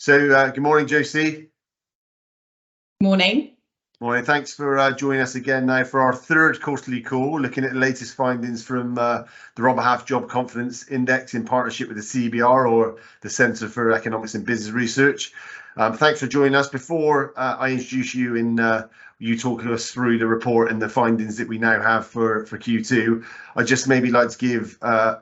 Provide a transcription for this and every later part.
Good morning, Josie. Morning. Morning. Thanks for joining us again now for our third quarterly call, looking at the latest findings from the Robert Half Job Confidence Index in partnership with the CBR, or the Centre for Economics and Business Research. Thanks for joining us. Before I introduce you and you talking us through the report and the findings that we now have for Q2, I'd just maybe like to give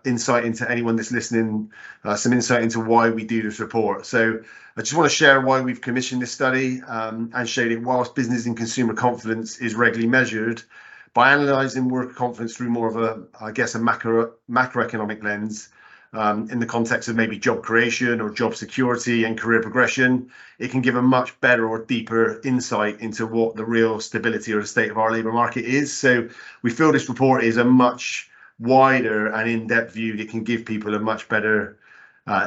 insight into anyone that's listening, some insight into why we do this report. So I just want to share why we've commissioned this study and show that whilst business and consumer confidence is regularly measured, by analysing worker confidence through more of a, I guess, a macroeconomic lens, in the context of maybe job creation or job security and career progression, it can give a much better or deeper insight into what the real stability or the state of our labour market is. So we feel this report is a much wider and in-depth view that can give people a much better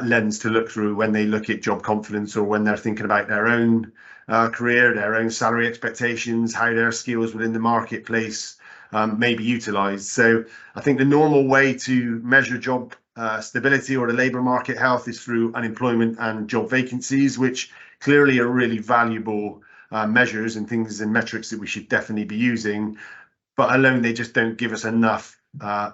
lens to look through when they look at job confidence, or when they're thinking about their own career, their own salary expectations, how their skills within the marketplace may be utilised. So I think the normal way to measure job stability or the labour market health is through unemployment and job vacancies, which clearly are really valuable measures and things and metrics that we should definitely be using, but alone they just don't give us enough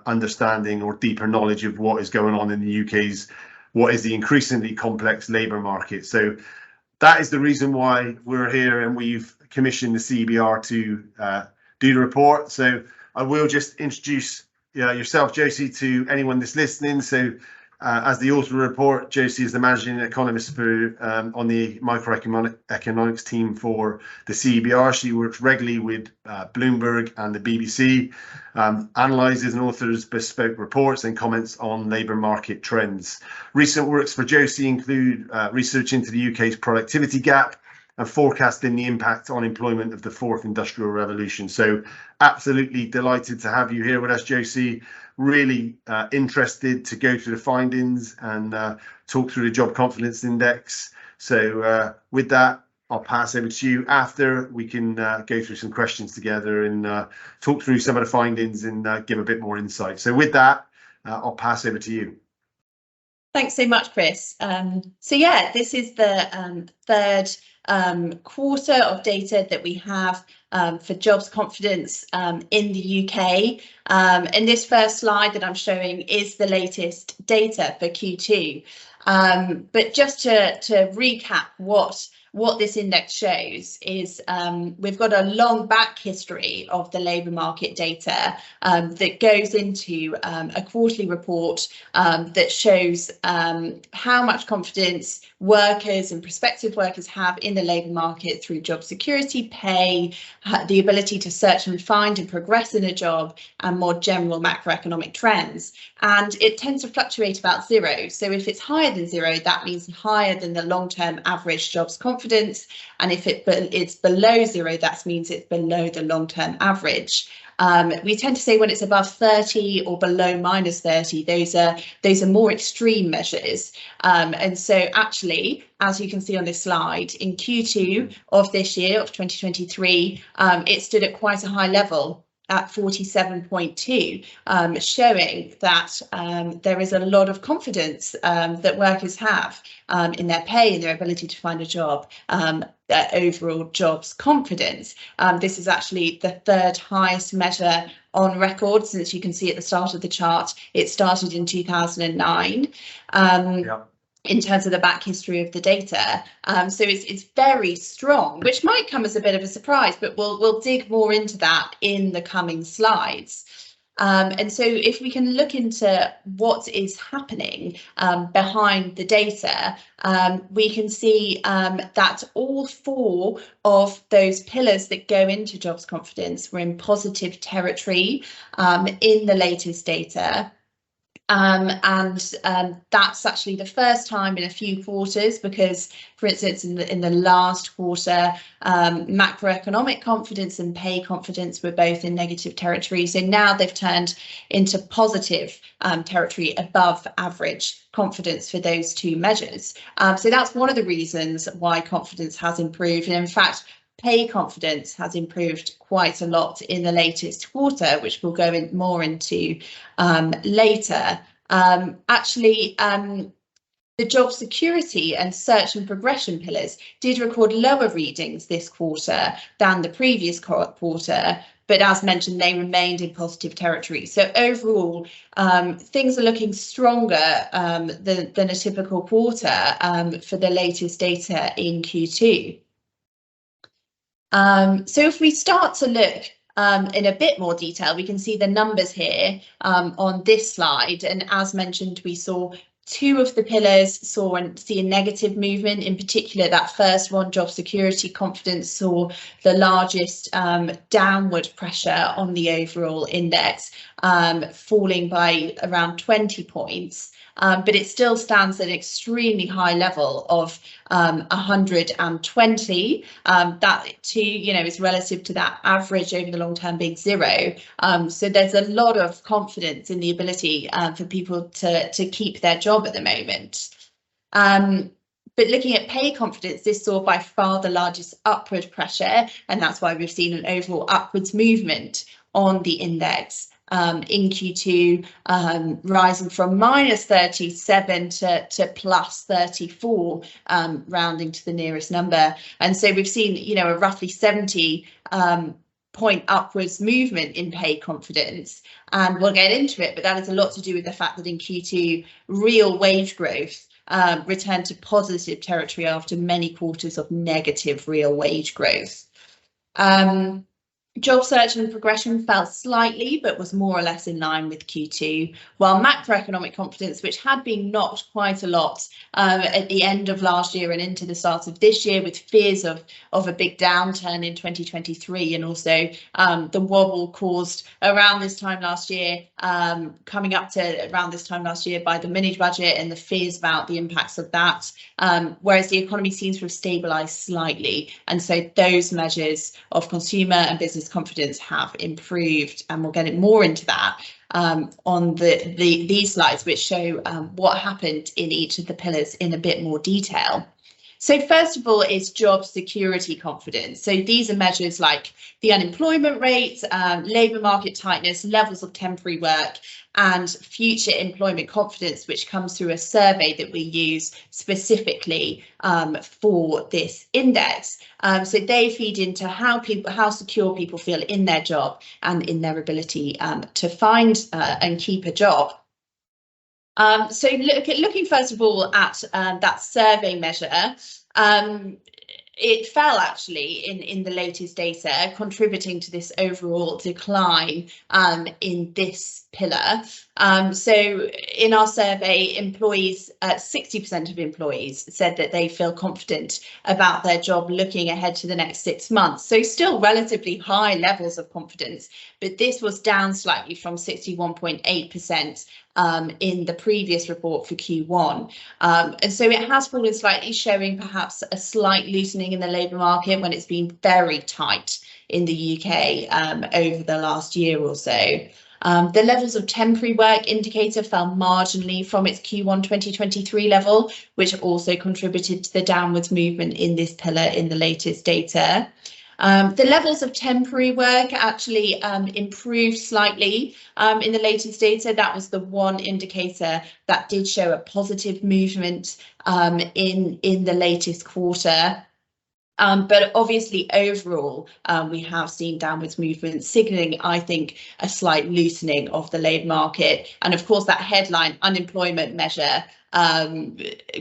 understanding or deeper knowledge of what is going on in the UK's, what is the increasingly complex labour market. So that is the reason why we're here, and we've commissioned the CBR to do the report. So I will just introduce yourself, Josie, to anyone that's listening. So as the author of the report, Josie is the managing economist for on the macroeconomics team for the CBR. She works regularly with Bloomberg and the BBC, analyses and authors bespoke reports and comments on labour market trends. Recent works for Josie include research into the UK's productivity gap and forecasting the impact on employment of the fourth industrial revolution. So absolutely delighted to have you here with us, Josie. Really interested to go through the findings and talk through the job confidence index. So with that, I'll pass over to you. After, we can go through some questions together and talk through some of the findings and give a bit more insight. So with that, I'll pass over to you. Thanks so much, Chris. So yeah, this is the third quarter of data that we have for jobs confidence in the UK. And this first slide that I'm showing is the latest data for Q2. But just to recap what this index shows is we've got a long back history of the labour market data that goes into a quarterly report that shows how much confidence workers and prospective workers have in the labour market through job security, pay, the ability to search and find and progress in a job, and more general macroeconomic trends. And it tends to fluctuate about zero. So if it's higher than zero, that means higher than the long-term average jobs confidence. And if it's below zero, that means it's below the long-term average. We tend to say when it's above 30 or below minus 30, those are more extreme measures. And so actually, as you can see on this slide, in Q2 of this year, of 2023, it stood at quite a high level at 47.2, showing that there is a lot of confidence that workers have in their pay and their ability to find a job, their overall jobs confidence. This is actually the third highest measure on record, since you can see at the start of the chart, it started in 2009. In terms of the back history of the data. So it's very strong, which might come as a bit of a surprise, but we'll dig more into that in the coming slides. And so if we can look into what is happening behind the data, we can see that all four of those pillars that go into jobs confidence were in positive territory in the latest data. That's actually the first time in a few quarters, because, for instance, in the last quarter, macroeconomic confidence and pay confidence were both in negative territory. So now they've turned into positive territory, above average confidence for those two measures. So that's one of the reasons why confidence has improved. And in fact, pay confidence has improved quite a lot in the latest quarter, which we'll go more into later. The The job security and search and progression pillars did record lower readings this quarter than the previous quarter, but as mentioned, they remained in positive territory. So overall, things are looking stronger than a typical quarter for the latest data in Q2. So if we start to look in a bit more detail, we can see the numbers here on this slide. And as mentioned, we saw two of the pillars see a negative movement. In particular, that first one, job security confidence, saw the largest downward pressure on the overall index, falling by around 20 points. But it still stands at an extremely high level of 120. That too, is relative to that average over the long term being 0. So there's a lot of confidence in the ability for people to keep their job at the moment. But looking at pay confidence, this saw by far the largest upward pressure, and that's why we've seen an overall upwards movement on the index. In Q2, rising from -37 to +34, rounding to the nearest number. And so we've seen, a roughly 70 point upwards movement in pay confidence. And we'll get into it, but that has a lot to do with the fact that in Q2, real wage growth returned to positive territory after many quarters of negative real wage growth. Job search and progression fell slightly, but was more or less in line with Q2, while macroeconomic confidence, which had been knocked quite a lot at the end of last year and into the start of this year, with fears of a big downturn in 2023, and also the wobble caused around this time last year, coming up to around this time last year by the mini budget and the fears about the impacts of that, whereas the economy seems to have stabilised slightly. And so those measures of consumer and business confidence have improved, and we'll get more into that on these slides, which show what happened in each of the pillars in a bit more detail. So first of all is job security confidence. So these are measures like the unemployment rate, labour market tightness, levels of temporary work, and future employment confidence, which comes through a survey that we use specifically for this index. So they feed into how secure people feel in their job and in their ability to find and keep a job. So looking first of all at that survey measure, it fell actually in the latest data, contributing to this overall decline in this pillar. So in our survey, employees, 60% of employees said that they feel confident about their job looking ahead to the next 6 months. So still relatively high levels of confidence, but this was down slightly from 61.8% in the previous report for Q1. And so it has fallen slightly, showing perhaps a slight loosening in the labour market when it's been very tight in the UK over the last year or so. The levels of temporary work indicator fell marginally from its Q1 2023 level, which also contributed to the downwards movement in this pillar in the latest data. The levels of temporary work actually improved slightly in the latest data. That was the one indicator that did show a positive movement in the latest quarter. But obviously, overall, we have seen downwards movement, signalling, I think, a slight loosening of the labour market. And of course, that headline unemployment measure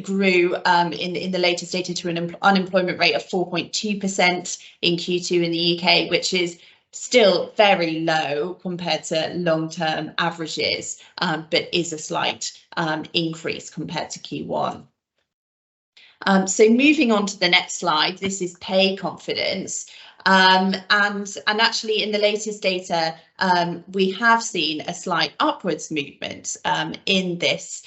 grew in the latest data to an unemployment rate of 4.2% in Q2 in the UK, which is still very low compared to long-term averages, but is a slight increase compared to Q1. So moving on to the next slide, this is pay confidence. And actually in the latest data, we have seen a slight upwards movement in this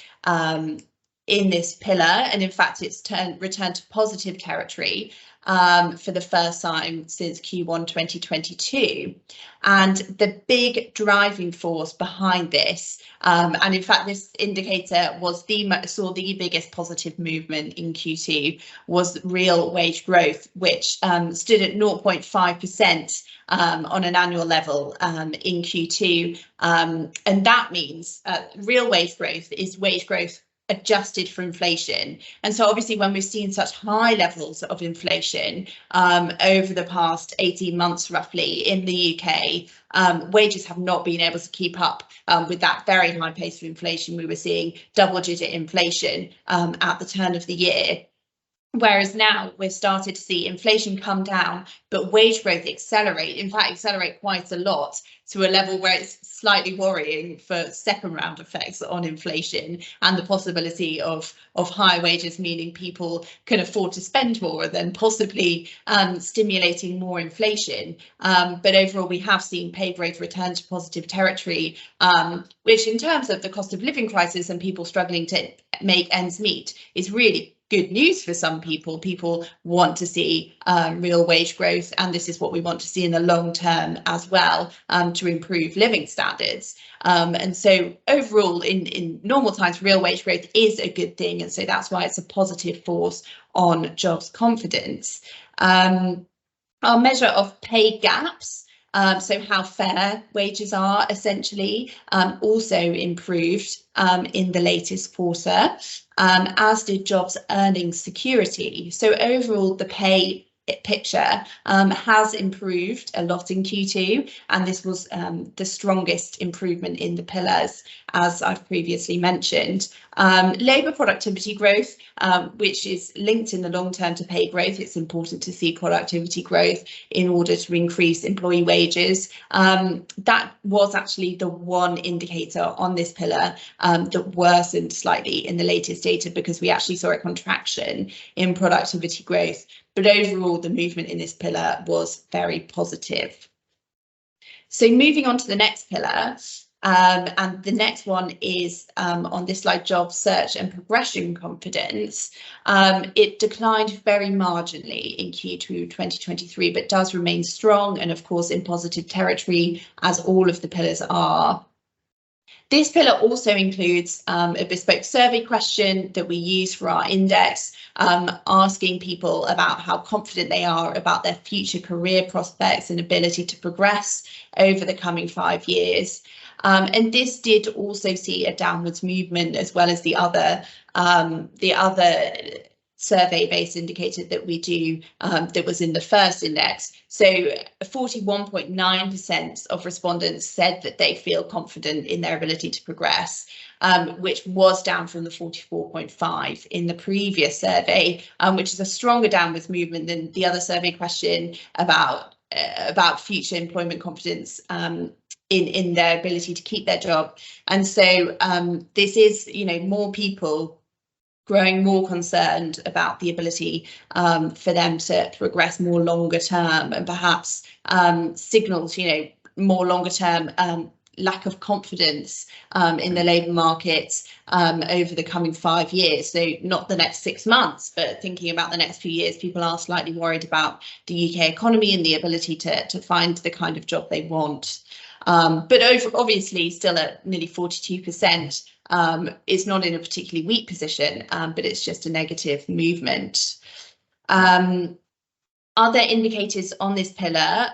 pillar, and in fact it's returned to positive territory for the first time since Q1 2022. And the big driving force behind this, and in fact this indicator saw the biggest positive movement in Q2, was real wage growth, which stood at 0.5% on an annual level in Q2. And that means real wage growth is wage growth adjusted for inflation. And so obviously when we've seen such high levels of inflation over the past 18 months roughly in the UK, wages have not been able to keep up with that very high pace of inflation. We were seeing double-digit inflation at the turn of the year. Whereas now we've started to see inflation come down, but wage growth accelerate, in fact, accelerate quite a lot to a level where it's slightly worrying for second round effects on inflation and the possibility of higher wages, meaning people can afford to spend more than possibly stimulating more inflation. But overall, we have seen pay growth return to positive territory, which in terms of the cost of living crisis and people struggling to make ends meet is really good news for some people. People want to see real wage growth, and this is what we want to see in the long term as well, to improve living standards. And so overall, in normal times, real wage growth is a good thing, and so that's why it's a positive force on jobs confidence. Our measure of pay gaps, so how fair wages are essentially, also improved in the latest quarter, as did jobs earnings security. So overall, the pay picture has improved a lot in Q2, and this was the strongest improvement in the pillars, as I've previously mentioned. Labour productivity growth, which is linked in the long term to pay growth. It's important to see productivity growth in order to increase employee wages. That was actually the one indicator on this pillar that worsened slightly in the latest data, because we actually saw a contraction in productivity growth. But overall, the movement in this pillar was very positive. So moving on to the next pillar, and the next one is on this slide, job search and progression confidence. It declined very marginally in Q2 2023, but does remain strong and of course in positive territory, as all of the pillars are. This pillar also includes a bespoke survey question that we use for our index, asking people about how confident they are about their future career prospects and ability to progress over the coming 5 years. And this did also see a downwards movement, as well as the other survey-based indicator that we do that was in the first index. So 41.9% of respondents said that they feel confident in their ability to progress, which was down from the 44.5% in the previous survey, which is a stronger downwards movement than the other survey question about future employment confidence in their ability to keep their job. And so this is, more people growing more concerned about the ability for them to progress more longer term, and perhaps signals, more longer term lack of confidence in the labour market over the coming 5 years. So not the next 6 months, but thinking about the next few years, people are slightly worried about the UK economy and the ability to find the kind of job they want. But obviously still at nearly 42%, is not in a particularly weak position, but it's just a negative movement. Other indicators on this pillar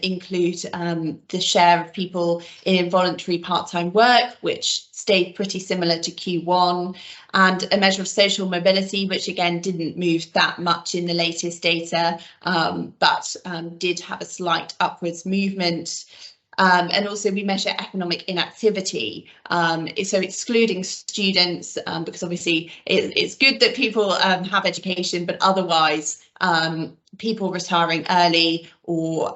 include the share of people in involuntary part-time work, which stayed pretty similar to Q1, and a measure of social mobility, which again didn't move that much in the latest data, but did have a slight upwards movement. And also we measure economic inactivity, so excluding students, because obviously it's good that people have education, but otherwise people retiring early or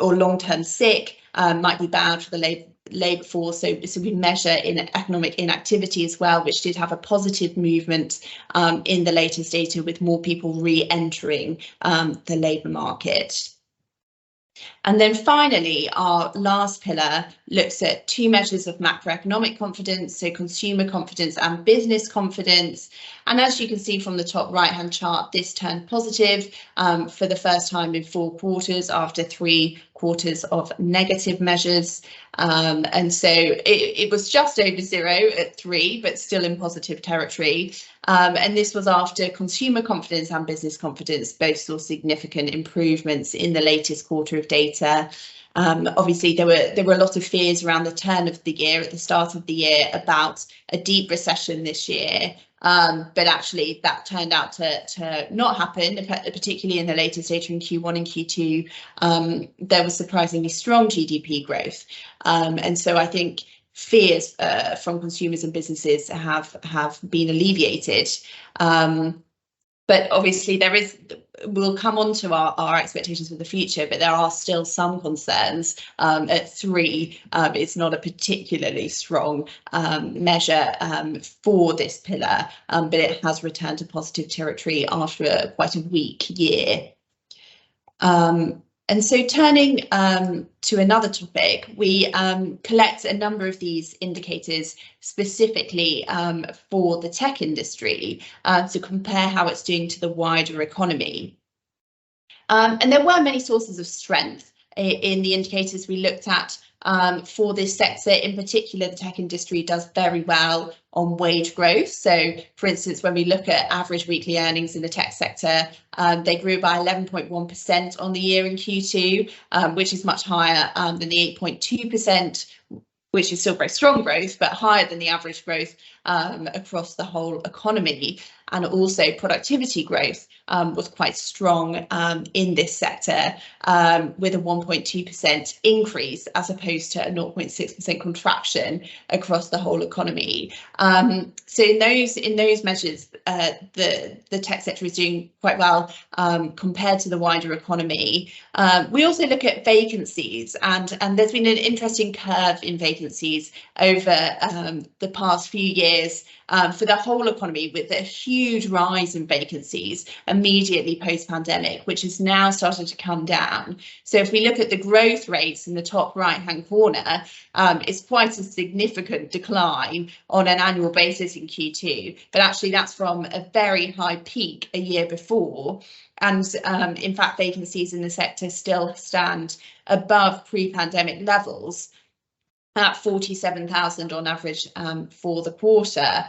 long-term sick might be bad for the labour force. So we measure in economic inactivity as well, which did have a positive movement in the latest data, with more people re-entering the labour market. And then finally, our last pillar looks at two measures of macroeconomic confidence, so consumer confidence and business confidence. And as you can see from the top right-hand chart, this turned positive for the first time in 4 quarters after 3 quarters of negative measures. And so it was just over 0 at 3, but still in positive territory. And this was after consumer confidence and business confidence both saw significant improvements in the latest quarter of data. Obviously, there were a lot of fears around the turn of the year, at the start of the year, about a deep recession this year. But actually, that turned out to not happen, particularly in the latest data in Q1 and Q2. There was surprisingly strong GDP growth. And so I think fears from consumers and businesses have been alleviated. But obviously we'll come on to our expectations for the future, but there are still some concerns. At 3, it's not a particularly strong measure for this pillar, but it has returned to positive territory after quite a weak year. And so turning to another topic, we collect a number of these indicators specifically for the tech industry to compare how it's doing to the wider economy. And there were many sources of strength in the indicators we looked at for this sector. In particular, the tech industry does very well on wage growth. So, for instance, when we look at average weekly earnings in the tech sector, they grew by 11.1% on the year in Q2, which is much higher than the 8.2%, which is still very strong growth, but higher than the average growth across the whole economy. And also productivity growth was quite strong in this sector, with a 1.2% increase as opposed to a 0.6% contraction across the whole economy. So in those measures, the tech sector is doing quite well compared to the wider economy. We also look at vacancies, and there's been an interesting curve in vacancies over the past few years for the whole economy, with a huge rise in vacancies immediately post-pandemic, which has now started to come down. So if we look at the growth rates in the top right-hand corner, it's quite a significant decline on an annual basis in Q2, but actually that's from a very high peak a year before. And in fact, vacancies in the sector still stand above pre-pandemic levels at 47,000 on average for the quarter.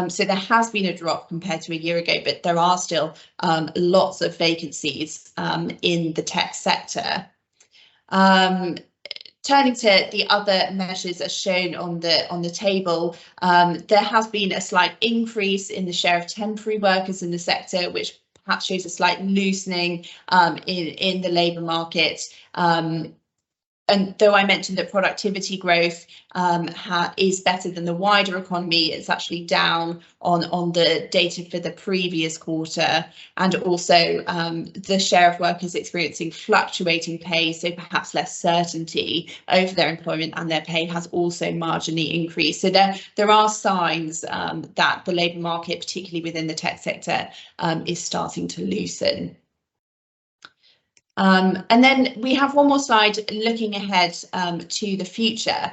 So there has been a drop compared to a year ago, but there are still lots of vacancies in the tech sector. Turning to the other measures as shown on the table, there has been a slight increase in the share of temporary workers in the sector, which perhaps shows a slight loosening in the labour market. And though I mentioned that productivity growth is better than the wider economy, it's actually down on the data for the previous quarter. And also the share of workers experiencing fluctuating pay, so perhaps less certainty over their employment and their pay, has also marginally increased. So there are signs that the labour market, particularly within the tech sector, is starting to loosen. And then we have one more slide looking ahead to the future.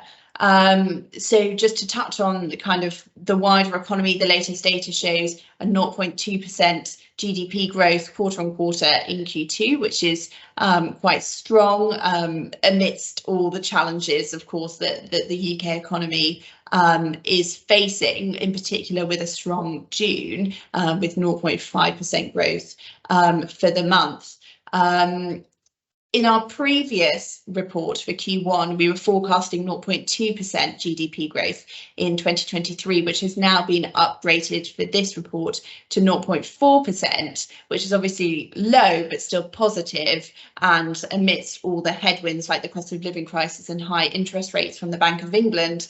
So just to touch on the wider economy, the latest data shows a 0.2% GDP growth quarter on quarter in Q2, which is quite strong amidst all the challenges, of course, that the UK economy is facing, in particular with a strong June with 0.5% growth for the month. In our previous report for Q1, we were forecasting 0.2% GDP growth in 2023, which has now been upgraded for this report to 0.4%, which is obviously low, but still positive, and amidst all the headwinds like the cost of living crisis and high interest rates from the Bank of England,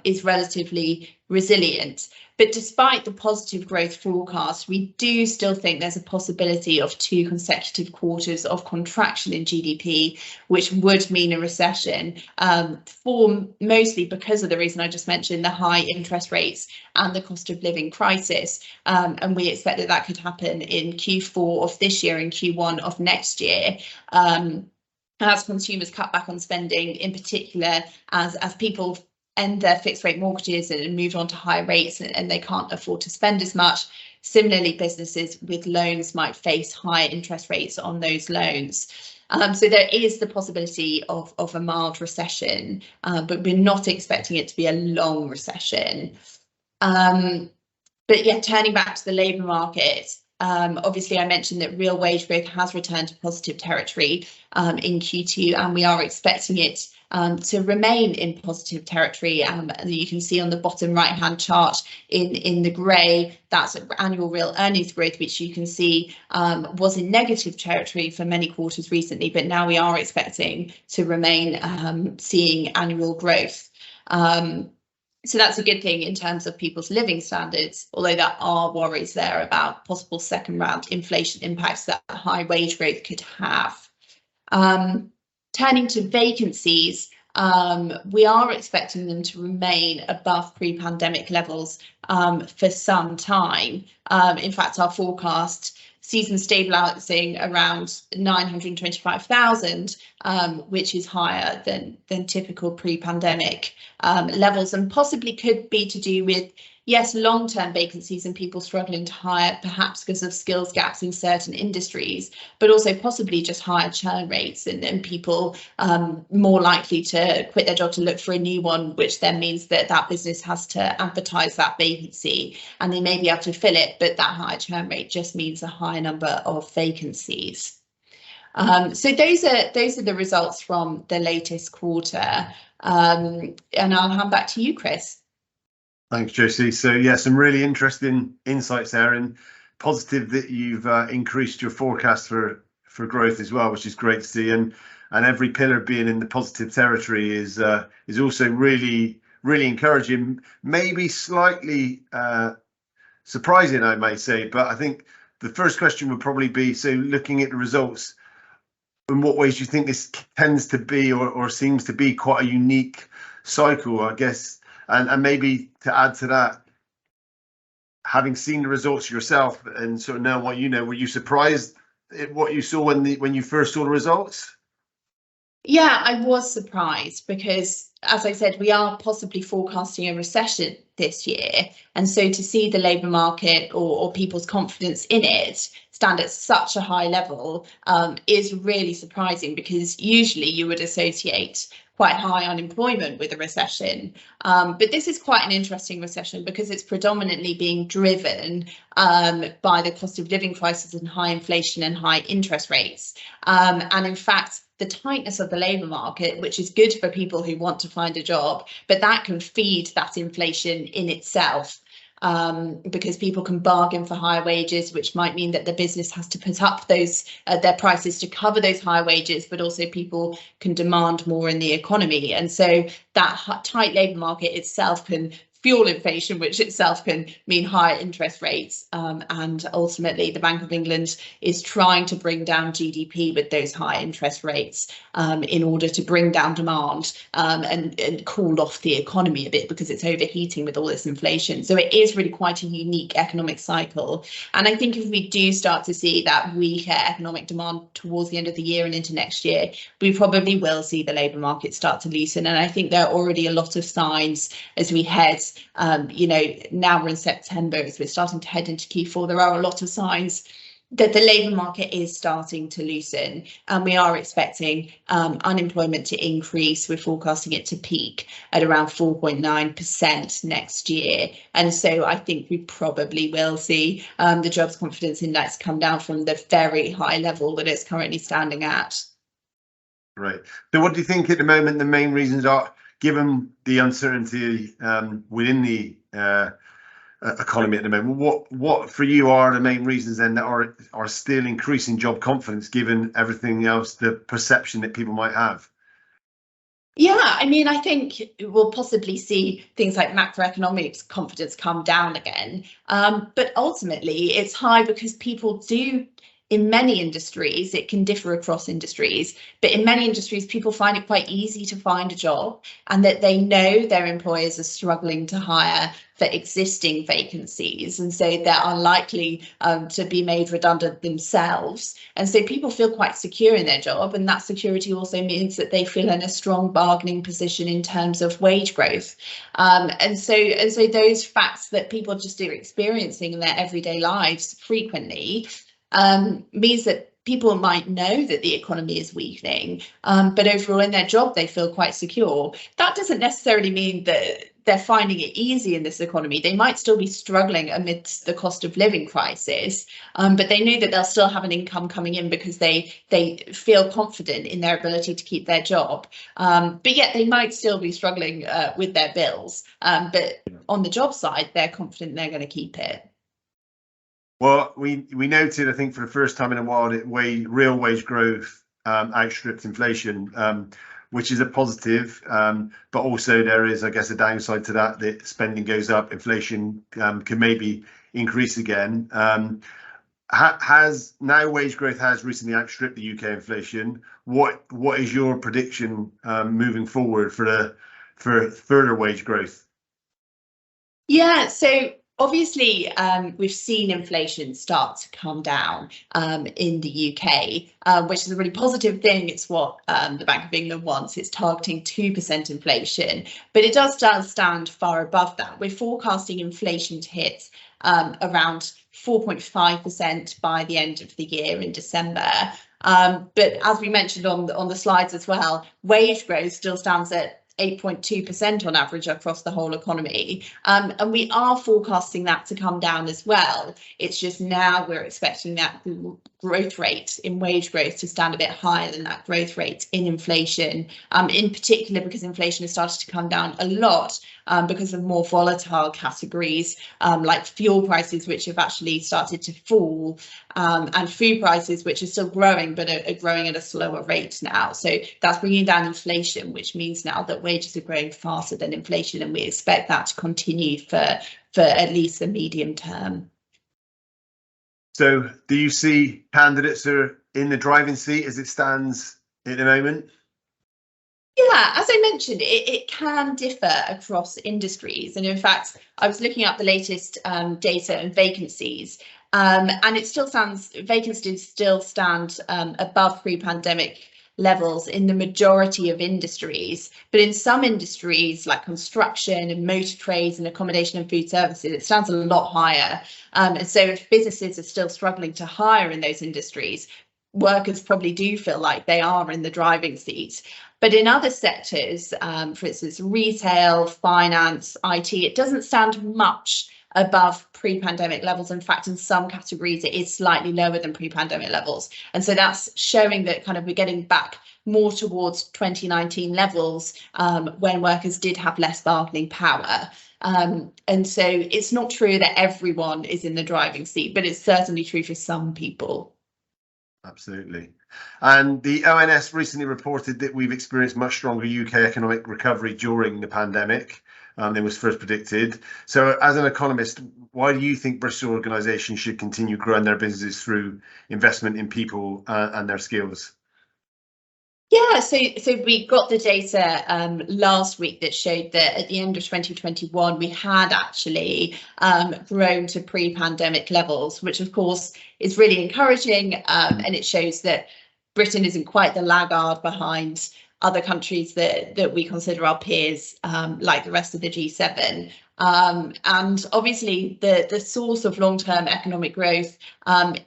is relatively resilient. But despite the positive growth forecast, we do still think there's a possibility of 2 consecutive quarters of contraction in GDP, which would mean a recession, mostly because of the reason I just mentioned, the high interest rates and the cost of living crisis. And we expect that could happen in Q4 of this year and Q1 of next year. As consumers cut back on spending, in particular, as people end their fixed rate mortgages and move on to higher rates and they can't afford to spend as much. Similarly, businesses with loans might face higher interest rates on those loans. So there is the possibility of a mild recession, but we're not expecting it to be a long recession. But yeah, turning back to the labour market, Obviously, I mentioned that real wage growth has returned to positive territory in Q2, and we are expecting it to remain in positive territory. And you can see on the bottom right-hand chart in the grey, that's annual real earnings growth, which you can see was in negative territory for many quarters recently, but now we are expecting to remain seeing annual growth. So that's a good thing in terms of people's living standards, although there are worries there about possible second round inflation impacts that high wage growth could have. Turning to vacancies, we are expecting them to remain above pre-pandemic levels for some time. In fact, our forecast sees them stabilising around 925,000, which is higher than typical pre-pandemic levels, and possibly could be to do with, yes, long-term vacancies and people struggling to hire, perhaps because of skills gaps in certain industries, but also possibly just higher churn rates and people more likely to quit their job to look for a new one, which then means that that business has to advertise that vacancy and they may be able to fill it, but that higher churn rate just means a higher number of vacancies. So those are the results from the latest quarter, and I'll hand back to you, Chris. Thanks, Josie. So yeah, some really interesting insights there, and positive that you've increased your forecast for growth as well, which is great to see. And every pillar being in the positive territory is also really encouraging. Maybe slightly surprising, I may say, but I think the first question would probably be: so looking at the results, in what ways do you think this tends to be or seems to be quite a unique cycle, I guess? And maybe to add to that, having seen the results yourself and sort of know what you know, were you surprised at what you saw when you first saw the results? Yeah, I was surprised because, as I said, we are possibly forecasting a recession this year. And so to see the labour market or people's confidence in it stand at such a high level is really surprising, because usually you would associate quite high unemployment with a recession. But this is quite an interesting recession because it's predominantly being driven by the cost of living crisis and high inflation and high interest rates. And in fact, the tightness of the labour market, which is good for people who want to find a job, but that can feed that inflation in itself. Because people can bargain for higher wages, which might mean that the business has to put up those their prices to cover those higher wages, but also people can demand more in the economy. And so that tight labour market itself can fuel inflation, which itself can mean higher interest rates. And ultimately, the Bank of England is trying to bring down GDP with those high interest rates in order to bring down demand and cool off the economy a bit, because it's overheating with all this inflation. So it is really quite a unique economic cycle. And I think if we do start to see that weaker economic demand towards the end of the year and into next year, we probably will see the labour market start to loosen. And I think there are already a lot of signs as we head now we're in September, as we're starting to head into Q4, there are a lot of signs that the labour market is starting to loosen, and we are expecting unemployment to increase. We're forecasting it to peak at around 4.9% next year. And so I think we probably will see the jobs confidence index come down from the very high level that it's currently standing at. Right. So what do you think at the moment the main reasons are, given the uncertainty within the economy at the moment? What for you are the main reasons then that are still increasing job confidence, given everything else, the perception that people might have? Yeah, I mean, I think we'll possibly see things like macroeconomic confidence come down again. But ultimately, it's high because people do, in many industries, it can differ across industries, but in many industries, people find it quite easy to find a job, and that they know their employers are struggling to hire for existing vacancies. And so they're unlikely to be made redundant themselves. And so people feel quite secure in their job. And that security also means that they feel in a strong bargaining position in terms of wage growth. And so those facts that people just are experiencing in their everyday lives frequently means that people might know that the economy is weakening, but overall in their job they feel quite secure. That doesn't necessarily mean that they're finding it easy in this economy. They might still be struggling amidst the cost of living crisis, but they know that they'll still have an income coming in because they feel confident in their ability to keep their job. But yet they might still be struggling with their bills. But on the job side, they're confident they're going to keep it. Well, we noted, I think, for the first time in a while, that real wage growth outstripped inflation, which is a positive. But also there is, I guess, a downside to that, that spending goes up, inflation can maybe increase again. Now wage growth has recently outstripped the UK inflation. What is your prediction moving forward for further wage growth? Yeah, so obviously, we've seen inflation start to come down in the UK, which is a really positive thing. It's what the Bank of England wants. It's targeting 2% inflation, but it does stand far above that. We're forecasting inflation to hit around 4.5% by the end of the year in December. But as we mentioned on the slides as well, wage growth still stands at 8.2% on average across the whole economy. And we are forecasting that to come down as well. It's just now we're expecting that growth rate in wage growth to stand a bit higher than that growth rate in inflation, in particular because inflation has started to come down a lot because of more volatile categories like fuel prices, which have actually started to fall, and food prices, which are still growing, but are growing at a slower rate now. So that's bringing down inflation, which means now that wages are growing faster than inflation, and we expect that to continue for at least the medium term. So do you see candidates are in the driving seat as it stands at the moment? Yeah, as I mentioned, it can differ across industries. And in fact, I was looking up the latest data and vacancies, and it still vacancies still stand above pre-pandemic levels in the majority of industries, but in some industries like construction and motor trades and accommodation and food services, it stands a lot higher. And so if businesses are still struggling to hire in those industries, workers probably do feel like they are in the driving seat. But in other sectors, for instance, retail, finance, IT, it doesn't stand much above pre-pandemic levels. In fact, in some categories, it is slightly lower than pre-pandemic levels. And so that's showing that kind of we're getting back more towards 2019 levels when workers did have less bargaining power. And so it's not true that everyone is in the driving seat, but it's certainly true for some people. Absolutely. And the ONS recently reported that we've experienced much stronger UK economic recovery during the pandemic than was first predicted. So as an economist, why do you think British organisations should continue growing their businesses through investment in people and their skills? Yeah, so we got the data last week that showed that at the end of 2021, we had actually grown to pre-pandemic levels, which of course is really encouraging, and it shows that Britain isn't quite the laggard behind other countries that we consider our peers, like the rest of the G7. And obviously the source of long-term economic growth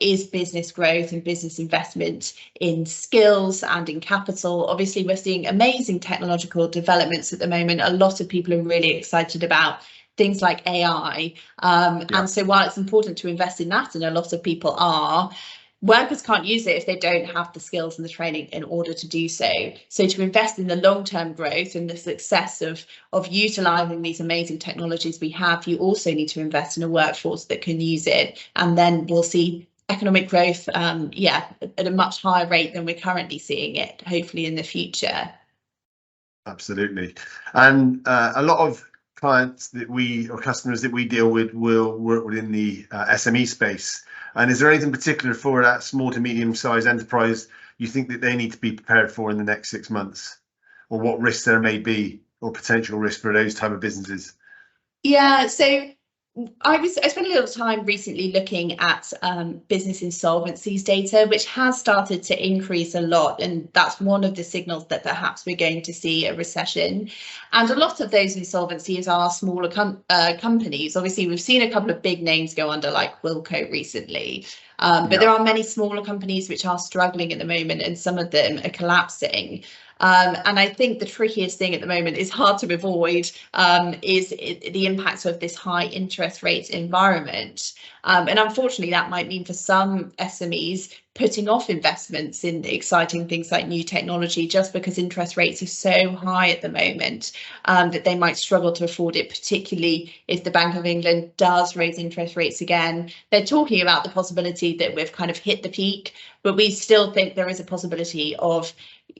is business growth and business investment in skills and in capital. Obviously, we're seeing amazing technological developments at the moment. A lot of people are really excited about things like AI. And so while it's important to invest in that, and a lot of people are, workers can't use it if they don't have the skills and the training in order to do so. So to invest in the long-term growth and the success of utilising these amazing technologies we have, you also need to invest in a workforce that can use it. And then we'll see economic growth, at a much higher rate than we're currently seeing it, hopefully in the future. Absolutely. And a lot of clients or customers that we deal with will work within the SME space. And is there anything particular for that small to medium-sized enterprise you think that they need to be prepared for in the next 6 months, or what risks there may be, or potential risks for those type of businesses? Yeah, so I spent a little time recently looking at business insolvencies data, which has started to increase a lot, and that's one of the signals that perhaps we're going to see a recession. And a lot of those insolvencies are smaller companies. Obviously, we've seen a couple of big names go under, like Wilko recently, but there are many smaller companies which are struggling at the moment, and some of them are collapsing. And I think the trickiest thing at the moment is hard to avoid, is the impacts of this high interest rate environment. And unfortunately, that might mean for some SMEs putting off investments in exciting things like new technology just because interest rates are so high at the moment, that they might struggle to afford it, particularly if the Bank of England does raise interest rates again. They're talking about the possibility that we've kind of hit the peak, but we still think there is a possibility of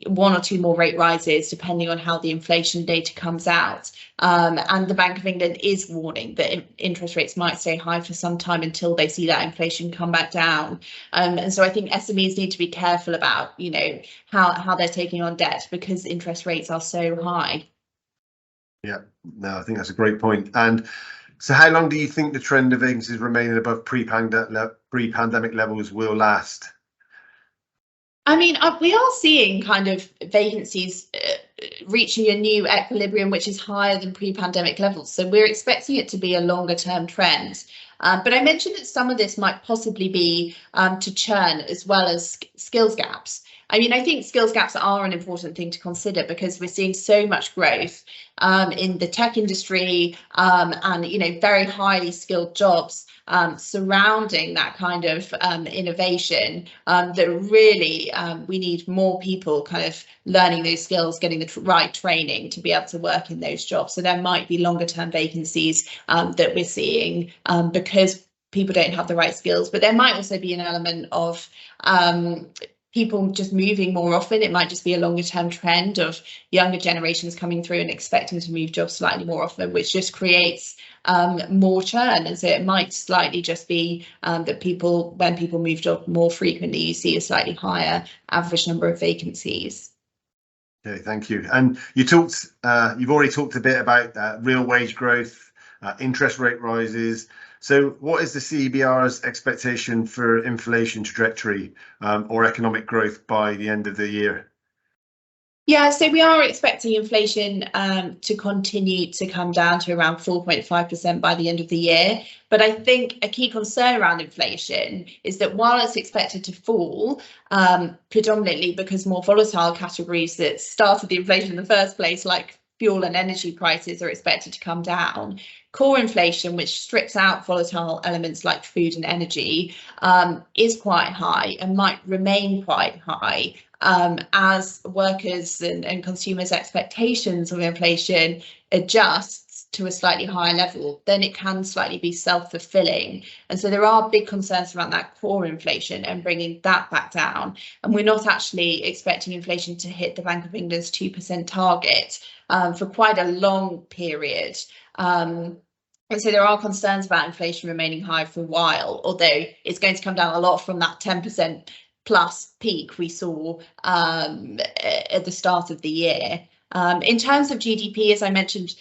1 or 2 more rate rises depending on how the inflation data comes out. And the Bank of England is warning that interest rates might stay high for some time until they see that inflation come back down. And so I think SMEs need to be careful about, you know, how they're taking on debt because interest rates are so high. Yeah, no, I think that's a great point. And so how long do you think the trend of vacancies remaining above pre-pandemic levels will last? I mean, we are seeing kind of vacancies reaching a new equilibrium, which is higher than pre-pandemic levels. So we're expecting it to be a longer term trend. But I mentioned that some of this might possibly be to churn as well as skills gaps. I mean, I think skills gaps are an important thing to consider because we're seeing so much growth in the tech industry and, you know, very highly skilled jobs surrounding that kind of innovation, that really we need more people kind of learning those skills, getting the right training to be able to work in those jobs. So there might be longer term vacancies that we're seeing because people don't have the right skills, but there might also be an element of people just moving more often. It might just be a longer term trend of younger generations coming through and expecting to move jobs slightly more often, which just creates more churn. And so it might slightly just be that when people move jobs more frequently, you see a slightly higher average number of vacancies. Okay, thank you. And you've already talked a bit about real wage growth, interest rate rises. So what is the CBR's expectation for inflation trajectory or economic growth by the end of the year? Yeah, so we are expecting inflation to continue to come down to around 4.5% by the end of the year. But I think a key concern around inflation is that while it's expected to fall, predominantly because more volatile categories that started the inflation in the first place, like fuel and energy prices, are expected to come down, core inflation, which strips out volatile elements like food and energy, is quite high and might remain quite high as workers and consumers' expectations of inflation adjusts to a slightly higher level. Then it can slightly be self-fulfilling. And so there are big concerns around that core inflation and bringing that back down. And we're not actually expecting inflation to hit the Bank of England's 2% target for quite a long period. And so there are concerns about inflation remaining high for a while, although it's going to come down a lot from that 10% plus peak we saw at the start of the year. In terms of GDP, as I mentioned,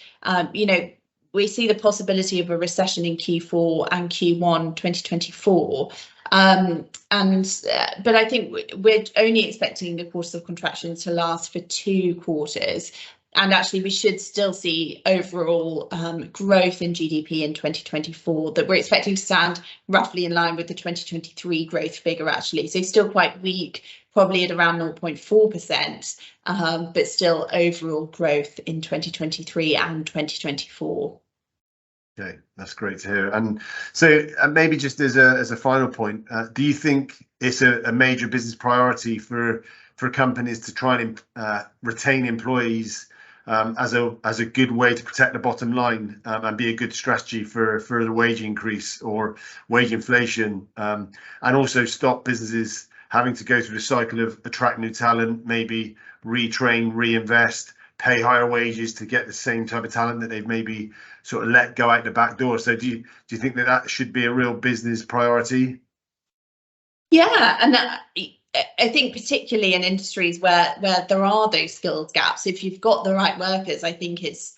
you know, we see the possibility of a recession in Q4 and Q1 2024. But I think we're only expecting the course of contraction to last for 2 quarters. And actually, we should still see overall growth in GDP in 2024 that we're expecting to stand roughly in line with the 2023 growth figure, actually. So still quite weak, probably at around 0.4%, but still overall growth in 2023 and 2024. Okay, that's great to hear. And so maybe just as a final point, do you think it's a major business priority for companies to try and retain employees as a good way to protect the bottom line and be a good strategy for further wage increase or wage inflation, and also stop businesses having to go through the cycle of attract new talent, maybe retrain, reinvest, pay higher wages to get the same type of talent that they've maybe sort of let go out the back door? So do you think that should be a real business priority? Yeah, and I think particularly in industries where there are those skills gaps, if you've got the right workers, I think it's,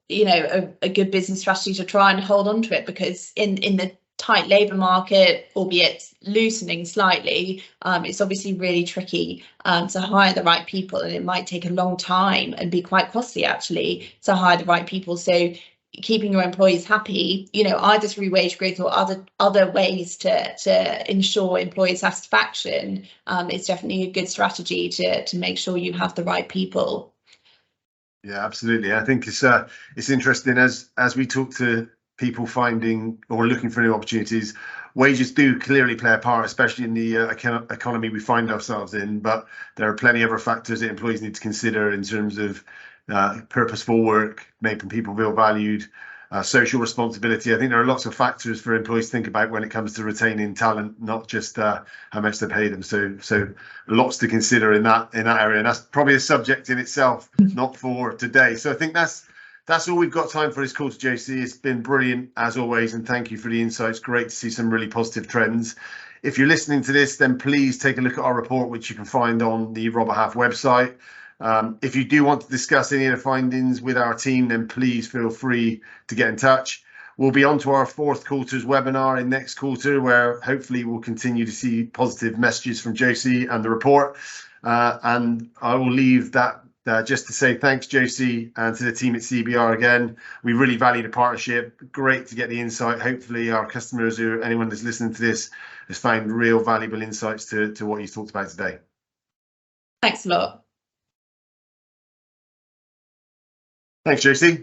you know, a good business strategy to try and hold on to it, because in the tight labour market, albeit loosening slightly, it's obviously really tricky to hire the right people, and it might take a long time and be quite costly actually to hire the right people. So keeping your employees happy, you know, either through wage growth or other ways to ensure employee satisfaction, it's definitely a good strategy to make sure you have the right people. Yeah, absolutely. I think it's interesting as we talk to people finding or looking for new opportunities. Wages do clearly play a part, especially in the economy we find ourselves in. But there are plenty of other factors that employees need to consider in terms of purposeful work, making people feel valued, social responsibility. I think there are lots of factors for employees to think about when it comes to retaining talent, not just how much they pay them. So lots to consider in that area, and that's probably a subject in itself, not for today. So I think that's all we've got time for this call to Josie. It's been brilliant as always, and thank you for the insights. Great to see some really positive trends. If you're listening to this, then please take a look at our report, which you can find on the Robert Half website. If you do want to discuss any of the findings with our team, then please feel free to get in touch. We'll be on to our fourth quarter's webinar in next quarter, where hopefully we'll continue to see positive messages from Josie and the report. And I will leave that just to say thanks, Josie, and to the team at CBR again. We really value the partnership. Great to get the insight. Hopefully our customers or anyone that's listening to this has found real valuable insights to what you talked about today. Thanks a lot. Thanks, Josie.